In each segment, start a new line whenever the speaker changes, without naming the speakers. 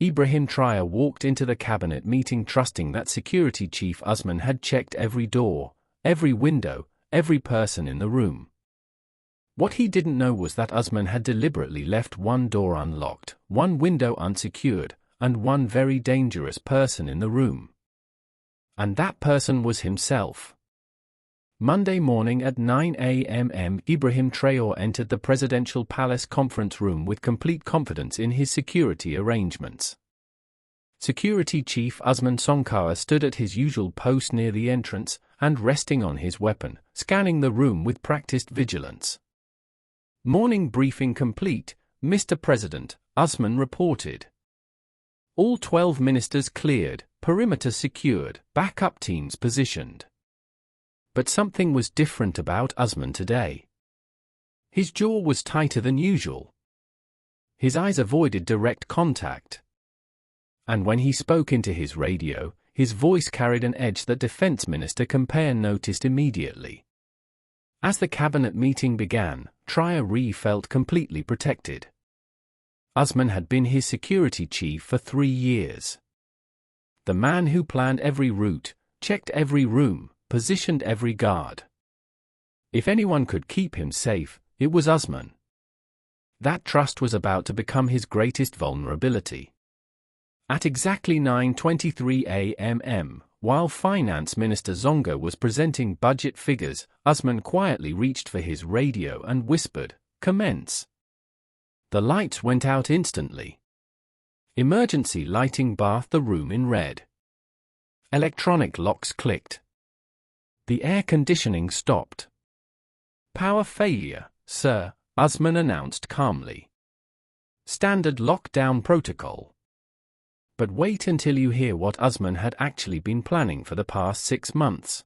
Ibrahim Traoré walked into the cabinet meeting trusting that Security Chief Usman had checked every door, every window, every person in the room. What he didn't know was that Usman had deliberately left one door unlocked, one window unsecured, and one very dangerous person in the room. And that person was himself. Monday morning at 9 a.m. Ibrahim Traoré entered the presidential palace conference room with complete confidence in his security arrangements. Security Chief Usman Sonko stood at his usual post near the entrance, and resting on his weapon, scanning the room with practiced vigilance. Morning briefing complete, Mr. President, Usman reported. All 12 ministers cleared, perimeter secured, backup teams positioned. But something was different about Usman today. His jaw was tighter than usual. His eyes avoided direct contact. And when he spoke into his radio, his voice carried an edge that Defense Minister Compare noticed immediately. As the cabinet meeting began, Traoré felt completely protected. Usman had been his security chief for 3 years. The man who planned every route, checked every room, positioned every guard. If anyone could keep him safe, it was Usman. That trust was about to become his greatest vulnerability. At exactly 9:23 a.m., while Finance Minister Sonko was presenting budget figures, Usman quietly reached for his radio and whispered, "Commence." The lights went out instantly. Emergency lighting bathed the room in red. Electronic locks clicked. The air conditioning stopped. "Power failure, sir," Usman announced calmly. "Standard lockdown protocol." But wait until you hear what Usman had actually been planning for the past 6 months.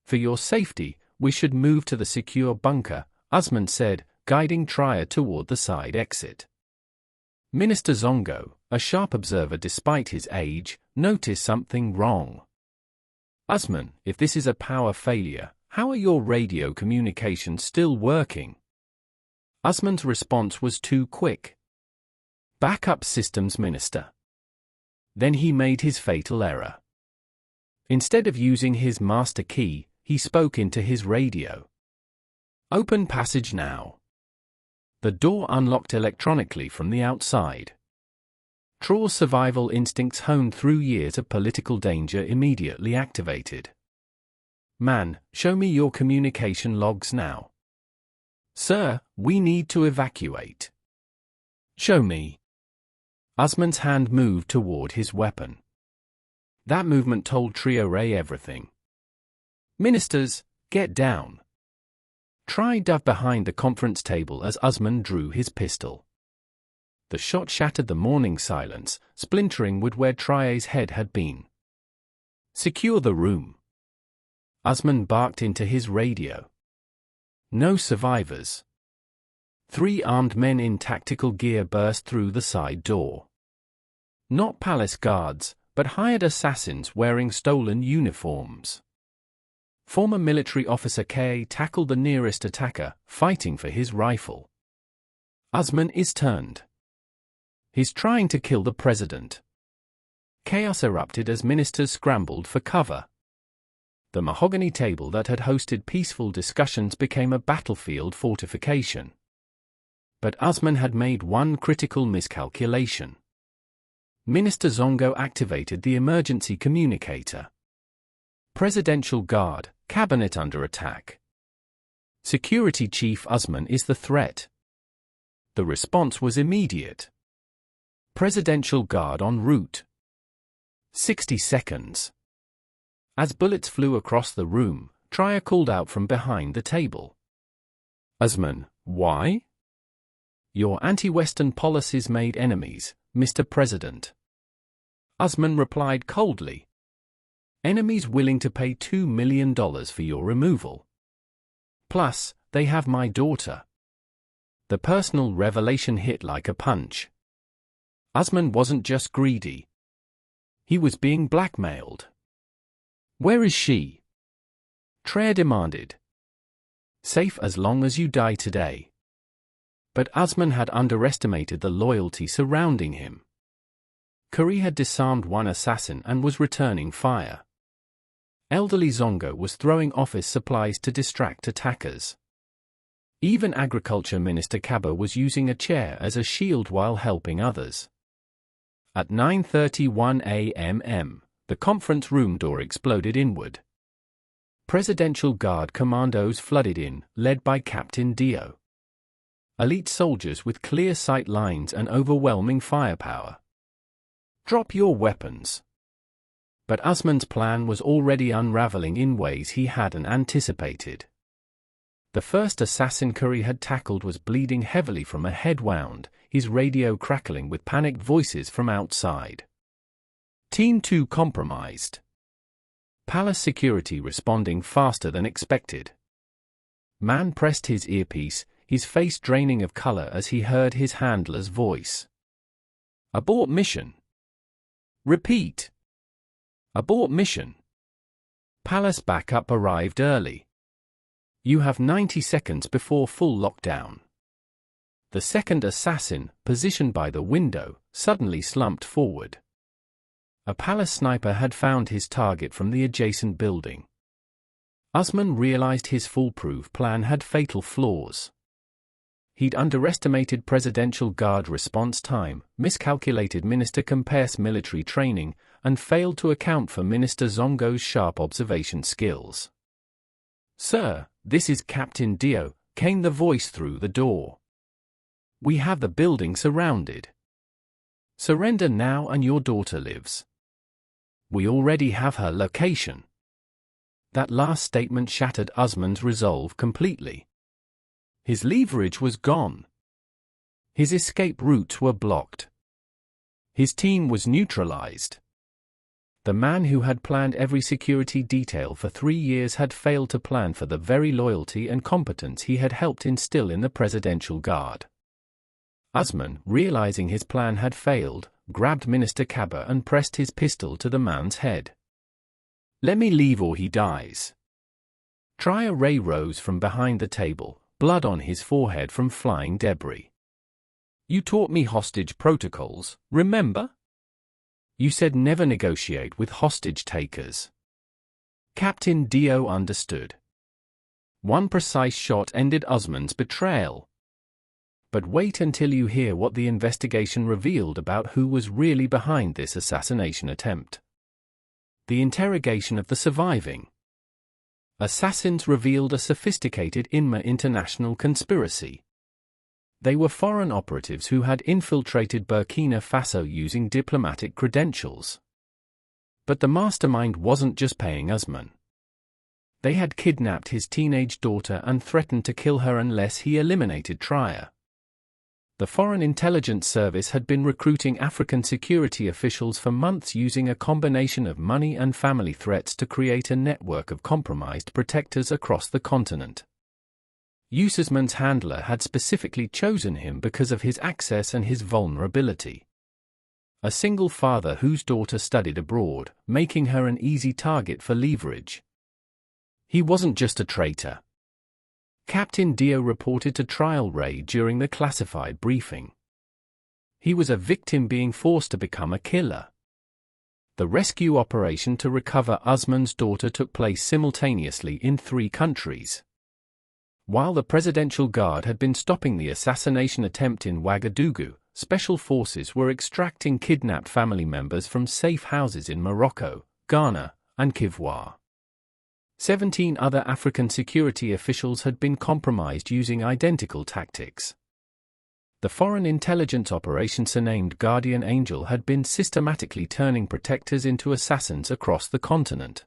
"For your safety, we should move to the secure bunker," Usman said, guiding Traoré toward the side exit. Minister Sonko, a sharp observer despite his age, noticed something wrong. "Usman, if this is a power failure, how are your radio communications still working?" Usman's response was too quick. "Backup systems, Minister." Then he made his fatal error. Instead of using his master key, he spoke into his radio. "Open passage now." The door unlocked electronically from the outside. Traoré's survival instincts honed through years of political danger immediately activated. "Man, show me your communication logs now." "Sir, we need to evacuate." "Show me." Usman's hand moved toward his weapon. That movement told Traoré everything. "Ministers, get down." Traoré dove behind the conference table as Usman drew his pistol. The shot shattered the morning silence, splintering wood where Traoré's head had been. "Secure the room." Usman barked into his radio. "No survivors." 3 armed men in tactical gear burst through the side door. Not palace guards, but hired assassins wearing stolen uniforms. Former military officer K tackled the nearest attacker, fighting for his rifle. Usman is turned. "He's trying to kill the president." Chaos erupted as ministers scrambled for cover. The mahogany table that had hosted peaceful discussions became a battlefield fortification. But Usman had made one critical miscalculation. Minister Sonko activated the emergency communicator. Presidential Guard, Cabinet under attack. Security Chief Usman is the threat. The response was immediate. Presidential Guard en route. 60 seconds. As bullets flew across the room, Traoré called out from behind the table. "Usman, why?" "Your anti-Western policies made enemies, Mr. President." Usman replied coldly. "Enemies willing to pay $2 million for your removal. Plus, they have my daughter." The personal revelation hit like a punch. Usman wasn't just greedy. He was being blackmailed. "Where is she?" Traoré demanded. "Safe as long as you die today." But Usman had underestimated the loyalty surrounding him. Curry had disarmed one assassin and was returning fire. Elderly Zongo was throwing office supplies to distract attackers. Even Agriculture Minister Kaba was using a chair as a shield while helping others. At 9:31 a.m., the conference room door exploded inward. Presidential Guard commandos flooded in, led by Captain Dio. Elite soldiers with clear sight lines and overwhelming firepower. "Drop your weapons." But Usman's plan was already unraveling in ways he hadn't anticipated. The first assassin Curry had tackled was bleeding heavily from a head wound, his radio crackling with panicked voices from outside. Team 2 compromised. Palace security responding faster than expected. Man pressed his earpiece, his face draining of color as he heard his handler's voice. "Abort mission." "Repeat." "Abort mission." Palace backup arrived early. "You have 90 seconds before full lockdown." The second assassin, positioned by the window, suddenly slumped forward. A Palace sniper had found his target from the adjacent building. Usman realized his foolproof plan had fatal flaws. He'd underestimated Presidential Guard response time, miscalculated Minister Kempe's military training, and failed to account for Minister Zongo's sharp observation skills. "Sir, this is Captain Dio," came the voice through the door. "We have the building surrounded. Surrender now and your daughter lives. We already have her location." That last statement shattered Usman's resolve completely. His leverage was gone. His escape routes were blocked. His team was neutralized. The man who had planned every security detail for 3 years had failed to plan for the very loyalty and competence he had helped instill in the Presidential Guard. Usman, realizing his plan had failed, grabbed Minister Kaba and pressed his pistol to the man's head. "Let me leave or he dies." Traoré rose from behind the table, blood on his forehead from flying debris. "You taught me hostage protocols, remember? You said never negotiate with hostage takers." Captain Dio understood. One precise shot ended Usman's betrayal. But wait until you hear what the investigation revealed about who was really behind this assassination attempt. The interrogation of the surviving assassins revealed a sophisticated Inma international conspiracy. They were foreign operatives who had infiltrated Burkina Faso using diplomatic credentials. But the mastermind wasn't just paying Usman. They had kidnapped his teenage daughter and threatened to kill her unless he eliminated Traoré. The Foreign Intelligence Service had been recruiting African security officials for months using a combination of money and family threats to create a network of compromised protectors across the continent. Usman's handler had specifically chosen him because of his access and his vulnerability. A single father whose daughter studied abroad, making her an easy target for leverage. He wasn't just a traitor. Captain Dio reported to Traoré during the classified briefing. He was a victim being forced to become a killer. The rescue operation to recover Usman's daughter took place simultaneously in 3 countries. While the Presidential Guard had been stopping the assassination attempt in Ouagadougou, special forces were extracting kidnapped family members from safe houses in Morocco, Ghana, and Côte 17 other African security officials had been compromised using identical tactics. The foreign intelligence operation surnamed Guardian Angel had been systematically turning protectors into assassins across the continent.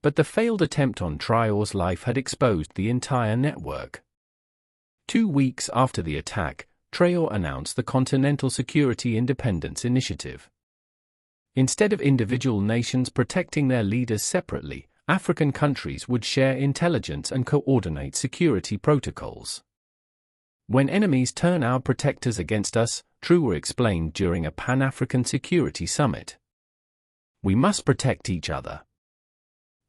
But the failed attempt on Traoré's life had exposed the entire network. 2 weeks after the attack, Traoré announced the Continental Security Independence Initiative. Instead of individual nations protecting their leaders separately, African countries would share intelligence and coordinate security protocols. "When enemies turn our protectors against us," Traoré explained during a Pan-African Security Summit, "we must protect each other.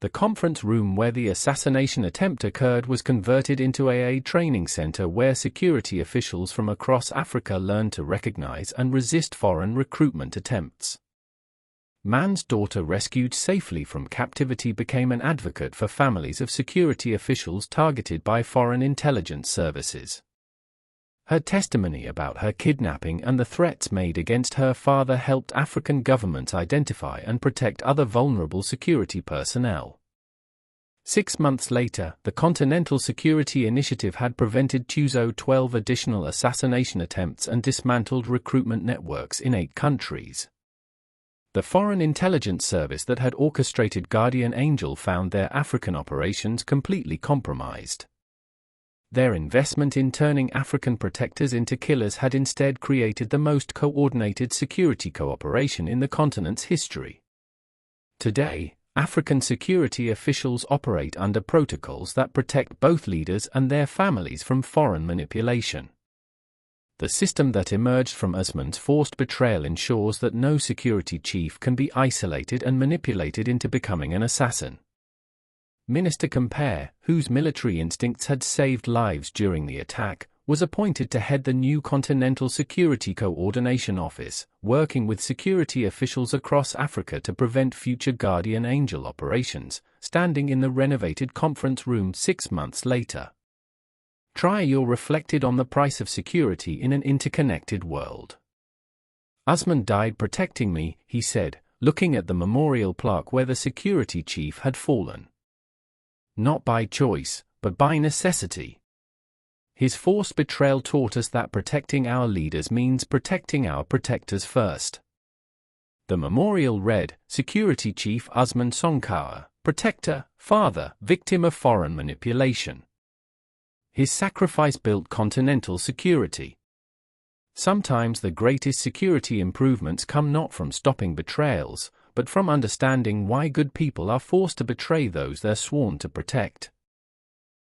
The conference room where the assassination attempt occurred was converted into a training center where security officials from across Africa learned to recognize and resist foreign recruitment attempts. Man's daughter, rescued safely from captivity, became an advocate for families of security officials targeted by foreign intelligence services. Her testimony about her kidnapping and the threats made against her father helped African governments identify and protect other vulnerable security personnel. 6 months later, the Continental Security Initiative had prevented 12 additional assassination attempts and dismantled recruitment networks in 8 countries. The Foreign Intelligence Service that had orchestrated Guardian Angel found their African operations completely compromised. Their investment in turning African protectors into killers had instead created the most coordinated security cooperation in the continent's history. Today, African security officials operate under protocols that protect both leaders and their families from foreign manipulation. The system that emerged from Usman's forced betrayal ensures that no security chief can be isolated and manipulated into becoming an assassin. Minister Compare, whose military instincts had saved lives during the attack, was appointed to head the new Continental Security Coordination Office, working with security officials across Africa to prevent future Guardian Angel operations, standing in the renovated conference room 6 months later. Traoré reflected on the price of security in an interconnected world. Usman died protecting me, he said, looking at the memorial plaque where the security chief had fallen. Not by choice, but by necessity. His forced betrayal taught us that protecting our leaders means protecting our protectors first. The memorial read, Security Chief Usman Sonko, protector, father, victim of foreign manipulation. His sacrifice built continental security. Sometimes the greatest security improvements come not from stopping betrayals, but from understanding why good people are forced to betray those they're sworn to protect.